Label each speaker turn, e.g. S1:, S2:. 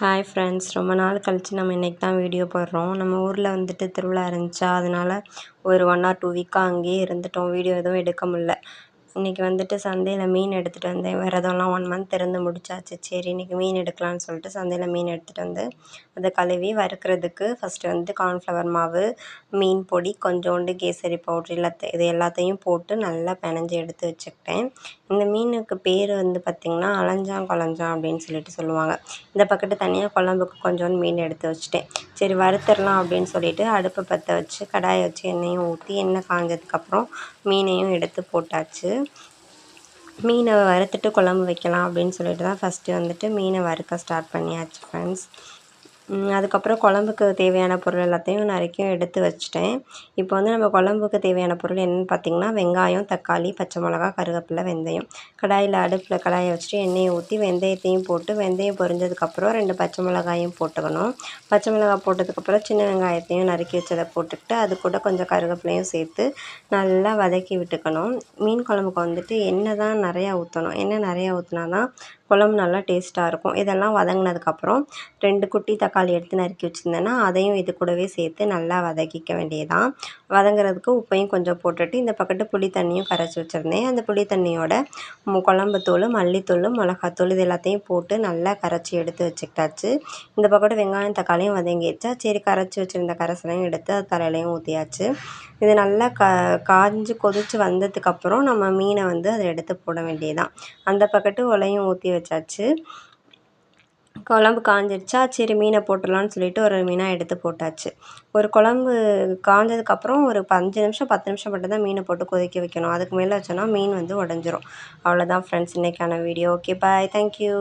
S1: Hi friends, ரொம்ப நாள் கழிச்சு நம்ம இன்றைக்கி தான் வீடியோ போடுறோம். நம்ம ஊரில் வந்துட்டு திருவிழா இருந்துச்சா, அதனால் ஒரு 1 ஆர் 2 வீக்காக அங்கேயே இருந்துட்டோம். வீடியோ எதுவும் எடுக்க முடில. இன்றைக்கி வந்துட்டு சந்தையில் மீன் எடுத்துகிட்டு வந்தேன். விரதம்லாம் 1 மந்த் இருந்து முடிச்சாச்சு. சரி இன்றைக்கி மீன் எடுக்கலான்னு சொல்லிட்டு சந்தையில் மீன் எடுத்துகிட்டு வந்து அதை கழுவி வறுக்கிறதுக்கு ஃபஸ்ட்டு வந்து கார்ன்ஃப்ளவர் மாவு, மீன் பொடி, கொஞ்சோண்டு கேசரி பவுட்ரு இது எல்லாத்தையும் போட்டு நல்லா பெனஞ்சு எடுத்து வச்சுக்கிட்டேன். இந்த மீனுக்கு பேர் வந்து பார்த்திங்கன்னா அலஞ்சாங்குழஞ்சான் அப்படின்னு சொல்லிட்டு சொல்லுவாங்க. இந்த பக்கத்து தனியாக குழம்புக்கு கொஞ்சோண்டு மீன் எடுத்து வச்சுட்டேன். சரி வறுத்துடலாம் அப்படின்னு சொல்லிட்டு அடுப்பை பற்ற வச்சு கடாயை வச்சு எண்ணெயும் ஊற்றி எண்ணெய் காஞ்சதுக்கப்புறம் மீனையும் எடுத்து போட்டாச்சு. மீனை வறுத்துட்டு குழம்பு வைக்கலாம் அப்படின்னு சொல்லிட்டு தான் ஃபஸ்ட்டு வந்துட்டு மீனை வறுக்க ஸ்டார்ட் பண்ணியாச்சு ஃப்ரெண்ட்ஸ். அதுக்கப்புறம் குழம்புக்கு தேவையான பொருள் எல்லாத்தையும் நறுக்கியும் எடுத்து வச்சுட்டேன். இப்போ வந்து நம்ம குழம்புக்கு தேவையான பொருள் என்னென்னு பார்த்திங்கன்னா வெங்காயம், தக்காளி, பச்சை மிளகா, கருவேப்பிலை, வெந்தயம். அடுப்பில் கடாயை வச்சுட்டு எண்ணெயை ஊற்றி வெந்தயத்தையும் போட்டு வெந்தயம் பொரிஞ்சதுக்கப்புறம் 2 பச்சை மிளகாயும் போட்டுக்கணும். பச்சை மிளகாய் போட்டதுக்கப்புறம் சின்ன வெங்காயத்தையும் நறுக்கி வச்சதை போட்டுக்கிட்டு அது கூட கொஞ்சம் கருவேப்பிலையும் சேர்த்து நல்லா வதக்கி விட்டுக்கணும். மீன் குழம்புக்கு வந்துட்டு எண்ணெய் தான் நிறையா ஊற்றணும். எண்ணெய் நிறையா ஊற்றினா தான் குழம்பு நல்லா டேஸ்ட்டாக இருக்கும். இதெல்லாம் வதங்கினதுக்கப்புறம் 2 குட்டி தக்காளி எடுத்து நறுக்கி வச்சுருந்தேன்னா அதையும் இது கூடவே சேர்த்து நல்லா வதக்கிக்க வேண்டியதான். வதங்குறதுக்கு உப்பையும் கொஞ்சம் போட்டுட்டு இந்த பக்கத்து புளி தண்ணியும் கரைச்சி வச்சுருந்தேன். அந்த புளி தண்ணியோட குழம்பு தூள், மல்லித்தூள், மிளகாத்தூள் இது எல்லாத்தையும் போட்டு நல்லா கரைச்சி எடுத்து வச்சுக்கிட்டாச்சு. இந்த பக்கத்து வெங்காயம் தக்காளியும் வதங்கிடுச்சா, சரி கரைச்சி வச்சுருந்த கரைசலையும் எடுத்து அது தலையிலையும் ஊற்றியாச்சு. இது நல்லா காஞ்சு கொதித்து வந்ததுக்கப்புறம் நம்ம மீனை வந்து அதை எடுத்து போட வேண்டியதான். அந்த பக்கத்து உலையும் ஊற்றி வச்சாச்சு. குழம்பு காஞ்சிடுச்சா, சரி மீனை போட்டுடலான்னு சொல்லிட்டு ஒரு மீனாக எடுத்து போட்டாச்சு. ஒரு குழம்பு காஞ்சதுக்கப்புறம் ஒரு 5 நிமிஷம் 10 நிமிஷம் மட்டும் தான் மீனை போட்டு கொதிக்க வைக்கணும். அதுக்கு மேலே வச்சோன்னா மீன் வந்து உடஞ்சிரும். அவ்வளோதான் ஃப்ரெண்ட்ஸ் இன்றைக்கான வீடியோ. Okay bye, thank you.